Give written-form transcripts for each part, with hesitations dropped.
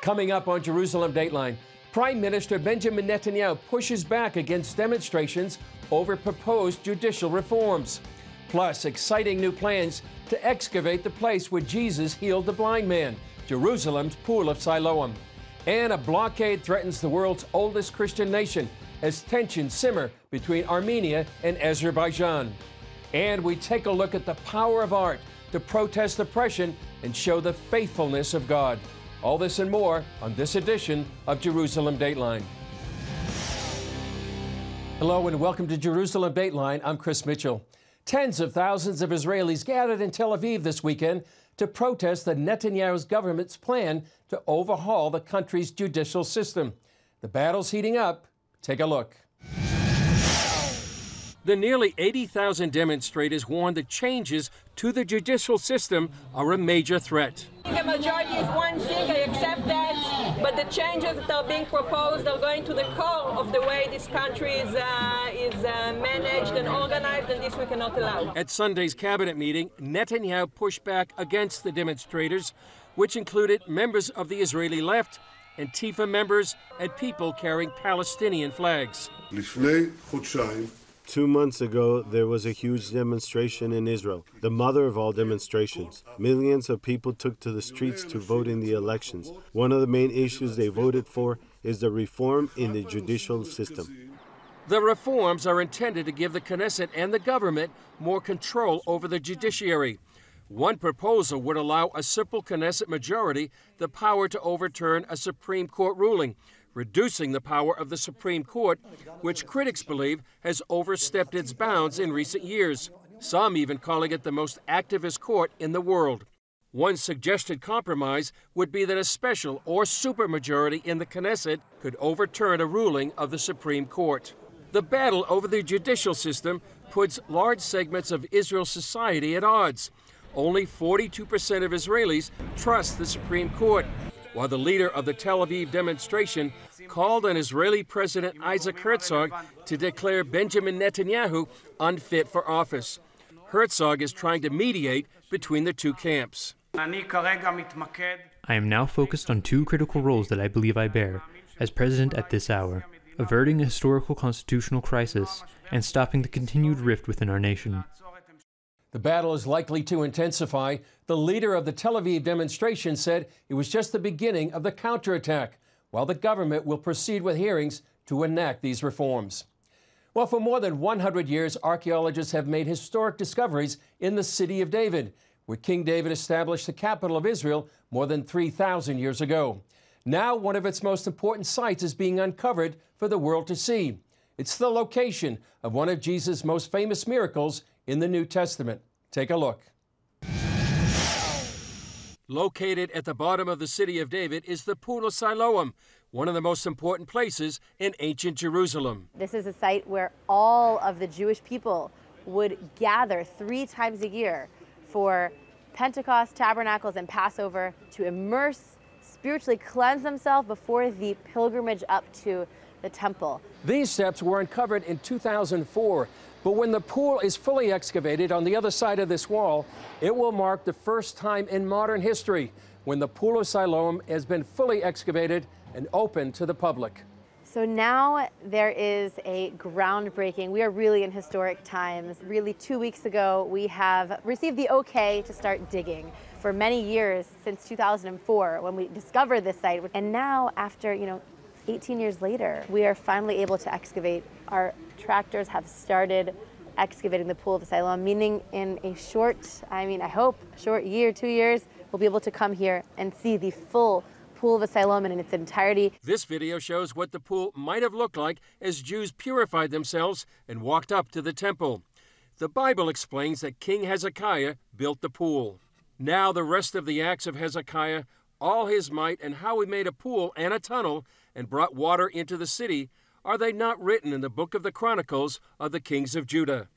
Coming up on Jerusalem Dateline, Prime Minister Benjamin Netanyahu pushes back against demonstrations over proposed judicial reforms. Plus, exciting new plans to excavate the place where Jesus healed the blind man, Jerusalem's Pool of Siloam. And a blockade threatens the world's oldest Christian nation as tensions simmer between Armenia and Azerbaijan. And we take a look at the power of art to protest oppression and show the faithfulness of God. All this and more on this edition of Jerusalem Dateline. Hello and welcome to Jerusalem Dateline. I'm Chris Mitchell. Tens of thousands of Israelis gathered in Tel Aviv this weekend to protest the Netanyahu's government's plan to overhaul the country's judicial system. The battle's heating up. Take a look. The nearly 80,000 demonstrators warned that changes to the judicial system are a major threat. The majority is one thing, I accept that, but the changes that are being proposed are going to the core of the way this country is managed and organized, and this we cannot allow. At Sunday's cabinet meeting, Netanyahu pushed back against the demonstrators, which included members of the Israeli left, Antifa members, and people carrying Palestinian flags. 2 months ago, there was a huge demonstration in Israel, the mother of all demonstrations. Millions of people took to the streets to vote in the elections. One of the main issues they voted for is the reform in the judicial system. The reforms are intended to give the Knesset and the government more control over the judiciary. One proposal would allow a simple Knesset majority the power to overturn a Supreme Court ruling, reducing the power of the Supreme Court, which critics believe has overstepped its bounds in recent years, some even calling it the most activist court in the world. One suggested compromise would be that a special or supermajority in the Knesset could overturn a ruling of the Supreme Court. The battle over the judicial system puts large segments of Israel's society at odds. Only 42% of Israelis trust the Supreme Court, while the leader of the Tel Aviv demonstration called on Israeli President Isaac Herzog to declare Benjamin Netanyahu unfit for office. Herzog is trying to mediate between the two camps. I am now focused on two critical roles that I believe I bear as president at this hour: averting a historical constitutional crisis and stopping the continued rift within our nation. The battle is likely to intensify. The leader of the Tel Aviv demonstration said it was just the beginning of the counterattack, while the government will proceed with hearings to enact these reforms. Well, for more than 100 years, archaeologists have made historic discoveries in the city of David, where King David established the capital of Israel more than 3,000 years ago. Now, one of its most important sites is being uncovered for the world to see. It's the location of one of Jesus' most famous miracles in the New Testament. Take a look. Located at the bottom of the city of David is the Pool of Siloam, one of the most important places in ancient Jerusalem. This is a site where all of the Jewish people would gather 3 times a year for Pentecost, Tabernacles, and Passover to immerse, spiritually cleanse themselves before the pilgrimage up to the temple. These steps were uncovered in 2004, but when the pool is fully excavated on the other side of this wall, it will mark the first time in modern history when the Pool of Siloam has been fully excavated and open to the public. So now there is a groundbreaking. We are really in historic times. Really, 2 weeks ago, we have received the okay to start digging. For many years, since 2004, when we discovered this site, and now after, 18 years later, we are finally able to excavate. Our tractors have started excavating the Pool of Siloam, meaning in a short, I hope, short year, 2 years, we'll be able to come here and see the full Pool of Siloam in its entirety. This video shows what the pool might have looked like as Jews purified themselves and walked up to the temple. The Bible explains that King Hezekiah built the pool. Now the rest of the acts of Hezekiah, all his might, and how he made a pool and a tunnel and brought water into the city, are they not written in the book of the Chronicles of the Kings of Judah?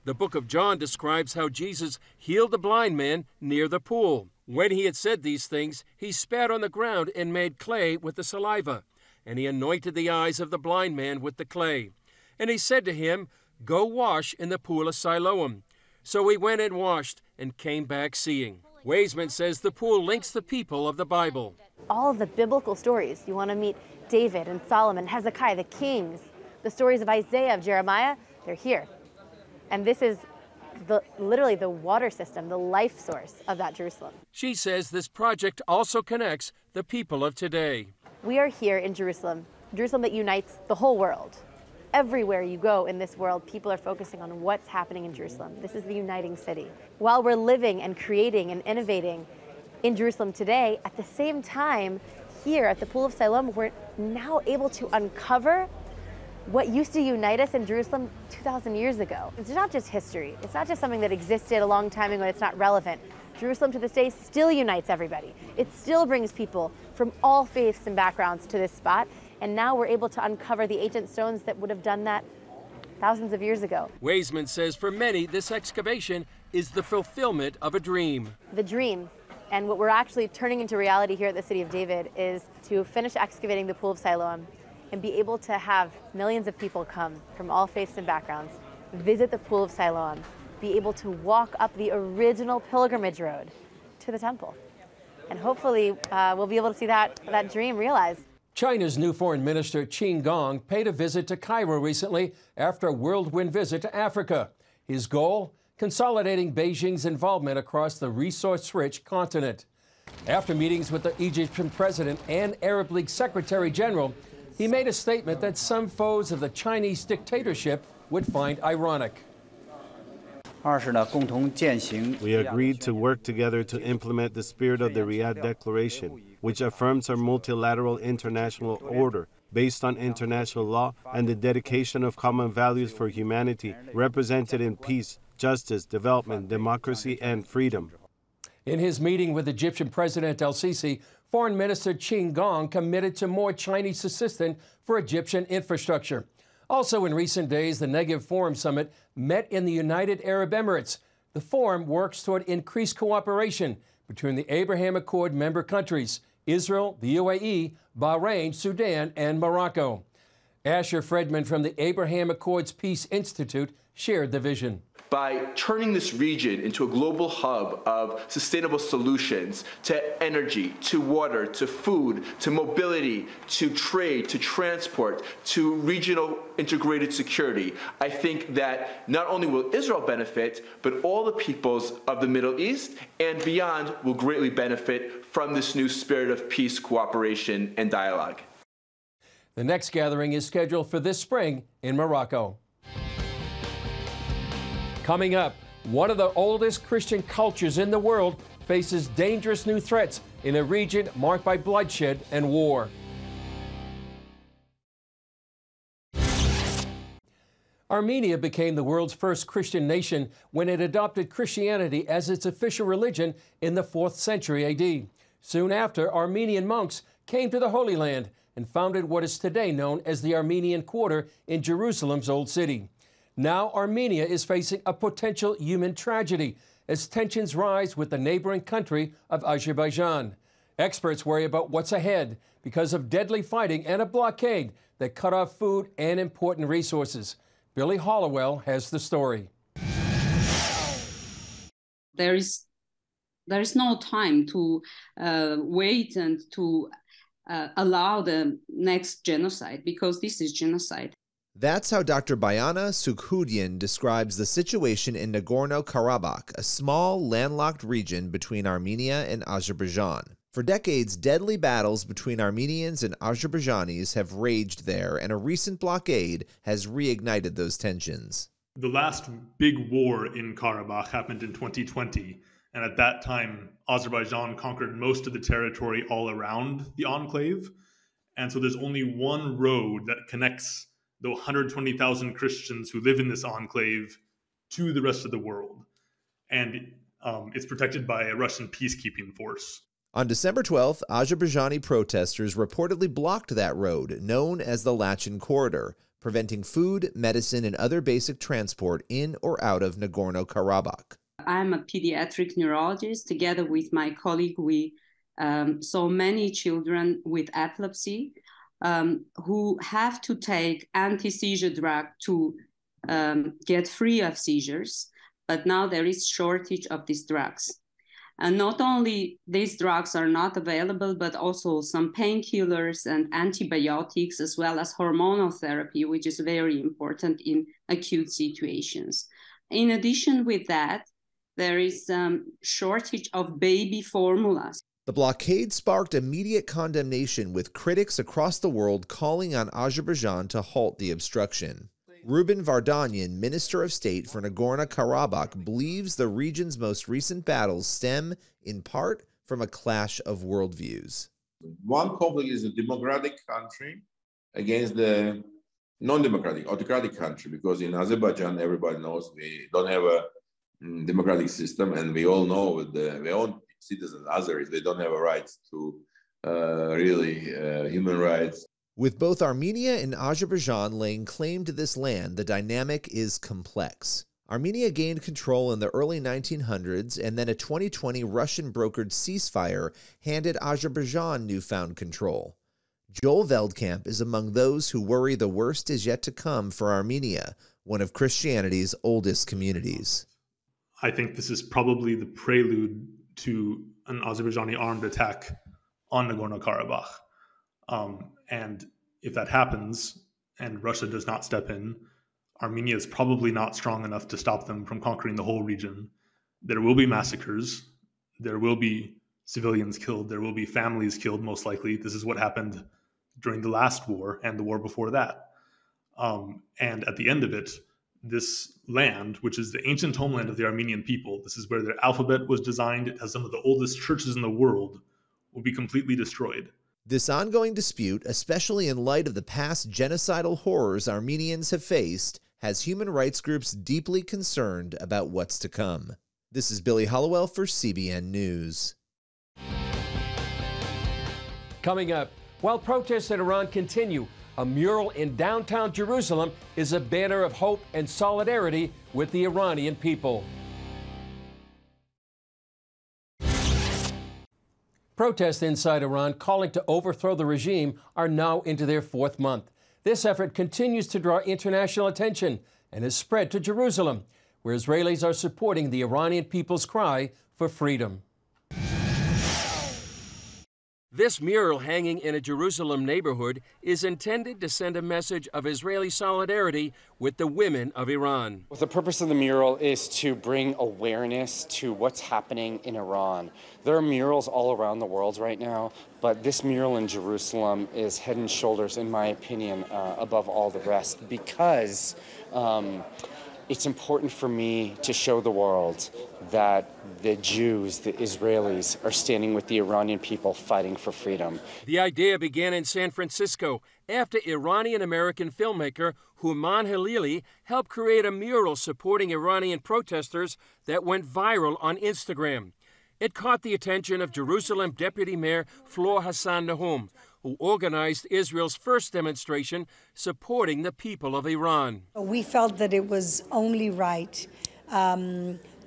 The book of John describes how Jesus healed the blind man near the pool. When he had said these things, he spat on the ground and made clay with the saliva, and he anointed the eyes of the blind man with the clay. And he said to him, "Go wash in the Pool of Siloam." So he went and washed and came back seeing. Weisman says the pool links the people of the Bible. all of the biblical stories. You want to meet David and Solomon, Hezekiah, the kings, the stories of Isaiah, of Jeremiah, they're here. And this is literally the water system, the life source of that Jerusalem. She says this project also connects the people of today. We are here in Jerusalem, Jerusalem that unites the whole world. Everywhere you go in this world, people are focusing on what's happening in Jerusalem. This is the uniting city. While we're living and creating and innovating in Jerusalem today, at the same time, here at the Pool of Siloam, we're now able to uncover what used to unite us in Jerusalem 2,000 years ago. It's not just history. It's not just something that existed a long time ago and it's not relevant. Jerusalem to this day still unites everybody. It still brings people from all faiths and backgrounds to this spot. And now we're able to uncover the ancient stones that would have done that thousands of years ago. Weisman says for many, this excavation is the fulfillment of a dream. The dream, and what we're actually turning into reality here at the City of David, is to finish excavating the Pool of Siloam and be able to have millions of people come from all faiths and backgrounds, visit the Pool of Siloam, be able to walk up the original pilgrimage road to the temple. And hopefully we'll be able to see that dream realized. China's new foreign minister, Qin Gang, paid a visit to Cairo recently after a whirlwind visit to Africa. His goal? Consolidating Beijing's involvement across the resource-rich continent. After meetings with the Egyptian president and Arab League Secretary General, he made a statement that some foes of the Chinese dictatorship would find ironic. We agreed to work together to implement the spirit of the Riyadh Declaration, which affirms our multilateral international order based on international law and the dedication of common values for humanity, represented in peace, justice, development, democracy, and freedom. In his meeting with Egyptian President El-Sisi, Foreign Minister Qin Gang committed to more Chinese assistance for Egyptian infrastructure. Also in recent days, the Negev Forum Summit met in the United Arab Emirates. The forum works toward increased cooperation between the Abraham Accord member countries, Israel, the UAE, Bahrain, Sudan, and Morocco. Asher Fredman from the Abraham Accords Peace Institute shared the vision. By turning this region into a global hub of sustainable solutions to energy, to water, to food, to mobility, to trade, to transport, to regional integrated security, I think that not only will Israel benefit, but all the peoples of the Middle East and beyond will greatly benefit from this new spirit of peace, cooperation, and dialogue. The next gathering is scheduled for this spring in Morocco. Coming up, one of the oldest Christian cultures in the world faces dangerous new threats in a region marked by bloodshed and war. Armenia became the world's first Christian nation when it adopted Christianity as its official religion in the 4th century AD. Soon after, Armenian monks came to the Holy Land and founded what is today known as the Armenian Quarter in Jerusalem's Old City. Now Armenia is facing a potential human tragedy as tensions rise with the neighboring country of Azerbaijan. Experts worry about what's ahead because of deadly fighting and a blockade that cut off food and important resources. Billy Hollowell has the story. There is no time to wait and to allow the next genocide, because this is genocide. That's how Dr. Bayana Sukhudyan describes the situation in Nagorno-Karabakh, a small, landlocked region between Armenia and Azerbaijan. For decades, deadly battles between Armenians and Azerbaijanis have raged there, and a recent blockade has reignited those tensions. The last big war in Karabakh happened in 2020, and at that time, Azerbaijan conquered most of the territory all around the enclave, and so there's only one road that connects the 120,000 Christians who live in this enclave to the rest of the world. And it's protected by a Russian peacekeeping force. On December 12th, Azerbaijani protesters reportedly blocked that road, known as the Lachin Corridor, preventing food, medicine, and other basic transport in or out of Nagorno-Karabakh. I'm a pediatric neurologist. Together with my colleague, we saw many children with epilepsy who have to take anti-seizure drug to get free of seizures, but now there is shortage of these drugs. And not only these drugs are not available, but also some painkillers and antibiotics, as well as hormonal therapy, which is very important in acute situations. In addition with that, there is shortage of baby formulas. The blockade sparked immediate condemnation, with critics across the world calling on Azerbaijan to halt the obstruction. Ruben Vardanyan, Minister of State for Nagorno-Karabakh, believes the region's most recent battles stem, in part, from a clash of worldviews. One conflict is a democratic country against the non-democratic, autocratic country, because in Azerbaijan, everybody knows we don't have a democratic system, and we all know their own citizens, Azeris, they don't have a right to human rights. With both Armenia and Azerbaijan laying claim to this land, the dynamic is complex. Armenia gained control in the early 1900s, and then a 2020 Russian-brokered ceasefire handed Azerbaijan newfound control. Joel Veldkamp is among those who worry the worst is yet to come for Armenia, one of Christianity's oldest communities. I think this is probably the prelude to an Azerbaijani armed attack on Nagorno-Karabakh. And if that happens and Russia does not step in, Armenia is probably not strong enough to stop them from conquering the whole region. There will be massacres. There will be civilians killed. There will be families killed, most likely. This is what happened during the last war and the war before that. And at the end of it, this land, which is the ancient homeland of the Armenian people, this is where their alphabet was designed, it has some of the oldest churches in the world, will be completely destroyed. This ongoing dispute, especially in light of the past genocidal horrors Armenians have faced, has human rights groups deeply concerned about what's to come. This is Billy Hollowell for CBN News. Coming up, while protests in Iran continue, a mural in downtown Jerusalem is a banner of hope and solidarity with the Iranian people. Protests inside Iran calling to overthrow the regime are now into their fourth month. This effort continues to draw international attention and has spread to Jerusalem, where Israelis are supporting the Iranian people's cry for freedom. This mural hanging in a Jerusalem neighborhood is intended to send a message of Israeli solidarity with the women of Iran. The purpose of the mural is to bring awareness to what's happening in Iran. There are murals all around the world right now, but this mural in Jerusalem is head and shoulders, in my opinion, above all the rest, because it's important for me to show the world that the Jews, the Israelis, are standing with the Iranian people fighting for freedom. The idea began in San Francisco after Iranian-American filmmaker Houman Halili helped create a mural supporting Iranian protesters that went viral on Instagram. It caught the attention of Jerusalem Deputy Mayor Flor Hassan Nahum, who organized Israel's first demonstration supporting the people of Iran. We felt that it was only right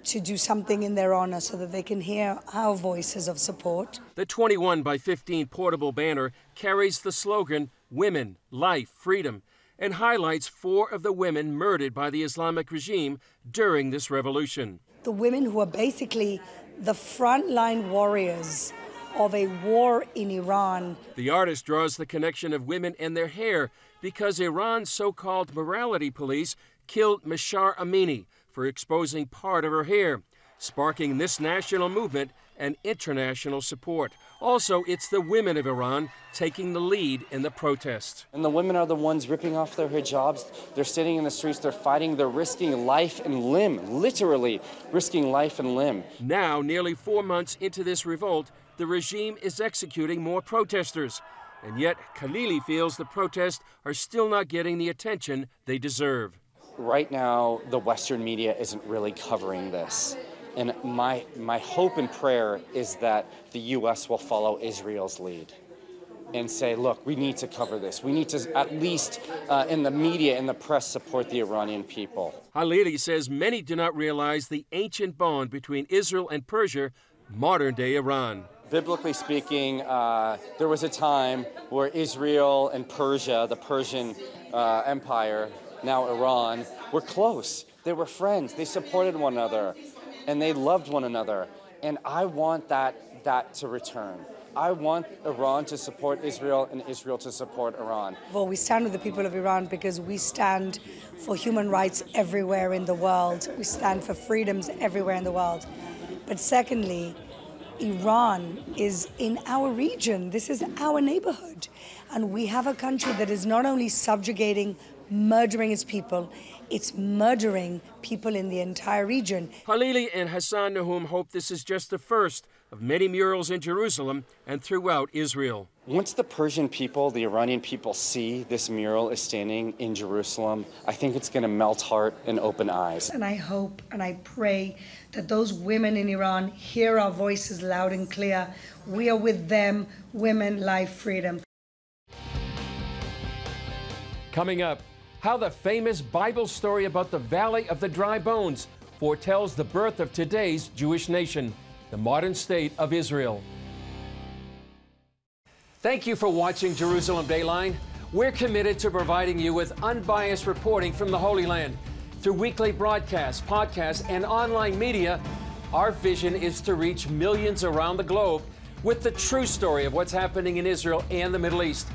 to do something in their honor so that they can hear our voices of support. The 21 by 15 portable banner carries the slogan, "Women, Life, Freedom," and highlights 4 of the women murdered by the Islamic regime during this revolution. The women who are basically the frontline warriors of a war in Iran. The artist draws the connection of women and their hair because Iran's so-called morality police killed Mashar Amini for exposing part of her hair, sparking this national movement and international support. Also, it's the women of Iran taking the lead in the protest. And the women are the ones ripping off their hijabs. They're standing in the streets, they're fighting, they're risking life and limb, literally risking life and limb. Now, nearly 4 months into this revolt, the regime is executing more protesters. And yet, Khalili feels the protests are still not getting the attention they deserve. Right now, the Western media isn't really covering this. And my hope and prayer is that the U.S. will follow Israel's lead and say, look, we need to cover this. We need to, at least in the media and the press, support the Iranian people. Halili says many do not realize the ancient bond between Israel and Persia, modern-day Iran. Biblically speaking, there was a time where Israel and Persia, the Persian Empire, now Iran, were close. They were friends. They supported one another, and they loved one another. And I want that to return. I want Iran to support Israel and Israel to support Iran. Well, we stand with the people of Iran because we stand for human rights everywhere in the world. We stand for freedoms everywhere in the world. But secondly, Iran is in our region. This is our neighborhood. And we have a country that is not only subjugating, murdering its people, it's murdering people in the entire region. Halili and Hassan Nahum hope this is just the first of many murals in Jerusalem and throughout Israel. Once the Persian people, the Iranian people, see this mural is standing in Jerusalem, I think it's going to melt heart and open eyes. And I hope and I pray that those women in Iran hear our voices loud and clear. We are with them, women, life, freedom. Coming up, how the famous Bible story about the Valley of the Dry Bones foretells the birth of today's Jewish nation, the modern state of Israel. Thank you for watching Jerusalem Dateline. We're committed to providing you with unbiased reporting from the Holy Land. Through weekly broadcasts, podcasts, and online media, our vision is to reach millions around the globe with the true story of what's happening in Israel and the Middle East,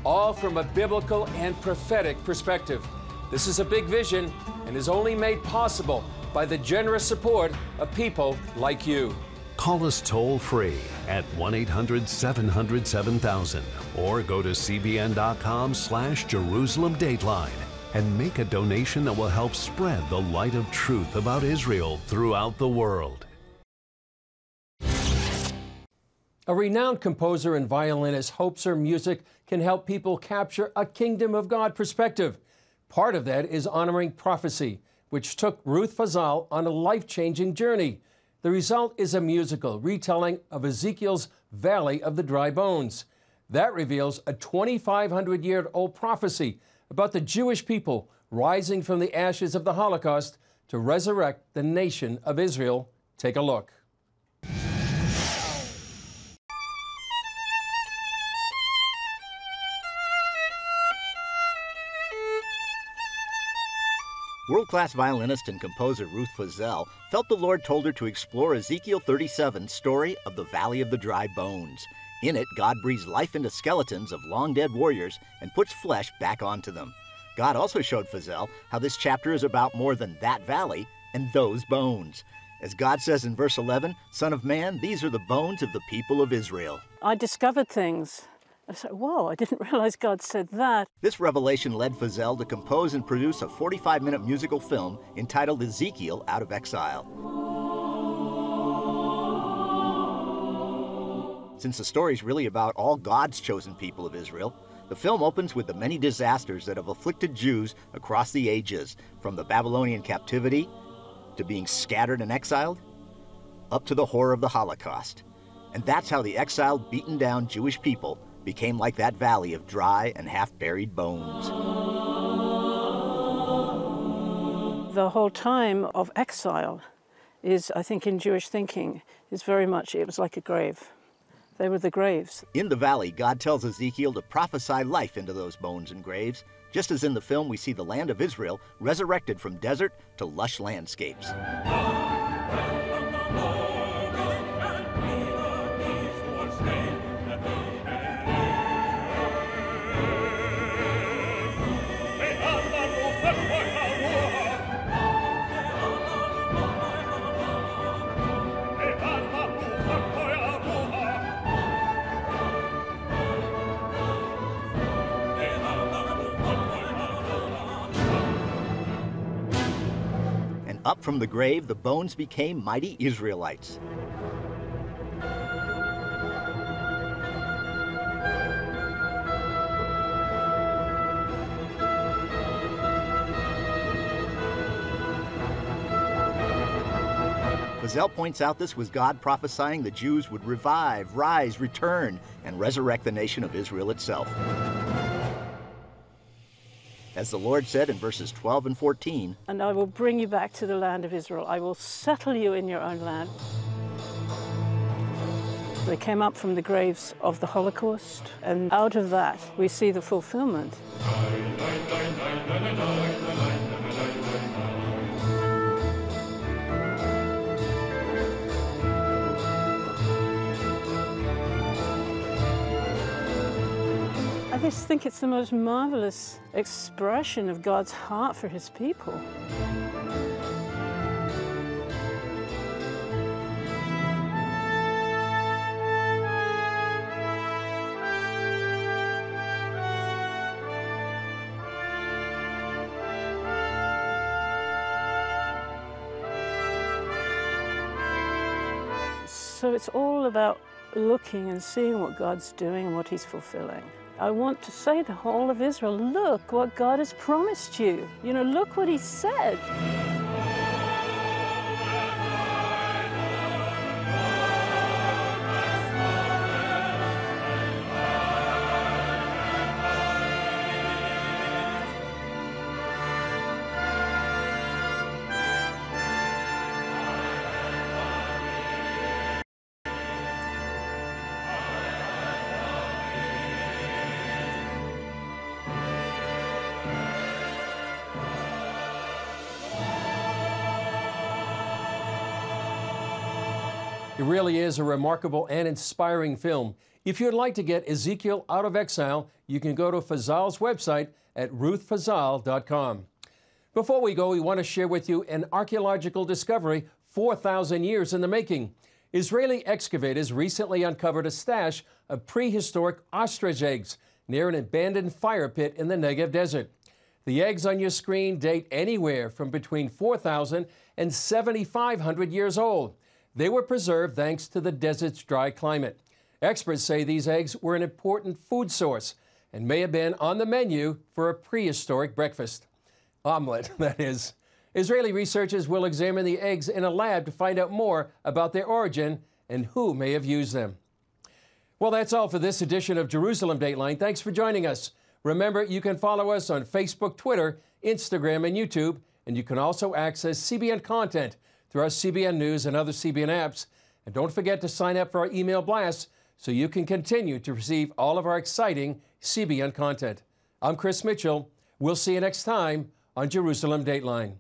all from a biblical and prophetic perspective. This is a big vision and is only made possible by the generous support of people like you. Call us toll-free at 1-800-700-7000 or go to cbn.com/Jerusalem Dateline and make a donation that will help spread the light of truth about Israel throughout the world. A renowned composer and violinist hopes her music can help people capture a kingdom of God perspective. Part of that is honoring prophecy, which took Ruth Fazal on a life-changing journey. The result is a musical retelling of Ezekiel's Valley of the Dry Bones. That reveals a 2,500-year-old prophecy about the Jewish people rising from the ashes of the Holocaust to resurrect the nation of Israel. Take a look. World-class violinist and composer Ruth Fazal felt the Lord told her to explore Ezekiel 37's story of the Valley of the Dry Bones. In it, God breathes life into skeletons of long-dead warriors and puts flesh back onto them. God also showed Fazal how this chapter is about more than that valley and those bones. As God says in verse 11, "Son of man, these are the bones of the people of Israel." I discovered things. I said, whoa, I didn't realize God said that. This revelation led Fazal to compose and produce a 45-minute musical film entitled Ezekiel Out of Exile. Since the story is really about all God's chosen people of Israel, the film opens with the many disasters that have afflicted Jews across the ages, from the Babylonian captivity to being scattered and exiled, up to the horror of the Holocaust. And that's how the exiled, beaten down Jewish people became like that valley of dry and half-buried bones. The whole time of exile is, I think, in Jewish thinking, is very much, it was like a grave. They were the graves. In the valley, God tells Ezekiel to prophesy life into those bones and graves, just as in the film we see the land of Israel resurrected from desert to lush landscapes. Up from the grave, the bones became mighty Israelites. Fazal points out this was God prophesying the Jews would revive, rise, return, and resurrect the nation of Israel itself. As the Lord said in verses 12 and 14, "And I will bring you back to the land of Israel. I will settle you in your own land." They came up from the graves of the Holocaust, and out of that we see the fulfillment. I just think it's the most marvelous expression of God's heart for his people. So it's all about looking and seeing what God's doing and what he's fulfilling. I want to say to all of Israel, look what God has promised you. You know, look what he said. It really is a remarkable and inspiring film. If you'd like to get Ezekiel Out of Exile, you can go to Fazal's website at ruthfazal.com. Before we go, we want to share with you an archaeological discovery 4,000 years in the making. Israeli excavators recently uncovered a stash of prehistoric ostrich eggs near an abandoned fire pit in the Negev desert. The eggs on your screen date anywhere from between 4,000 and 7,500 years old. They were preserved thanks to the desert's dry climate. Experts say these eggs were an important food source and may have been on the menu for a prehistoric breakfast. Omelet, that is. Israeli researchers will examine the eggs in a lab to find out more about their origin and who may have used them. Well, that's all for this edition of Jerusalem Dateline. Thanks for joining us. Remember, you can follow us on Facebook, Twitter, Instagram, and YouTube, and you can also access CBN content through our CBN News and other CBN apps. And don't forget to sign up for our email blasts so you can continue to receive all of our exciting CBN content. I'm Chris Mitchell. We'll see you next time on Jerusalem Dateline.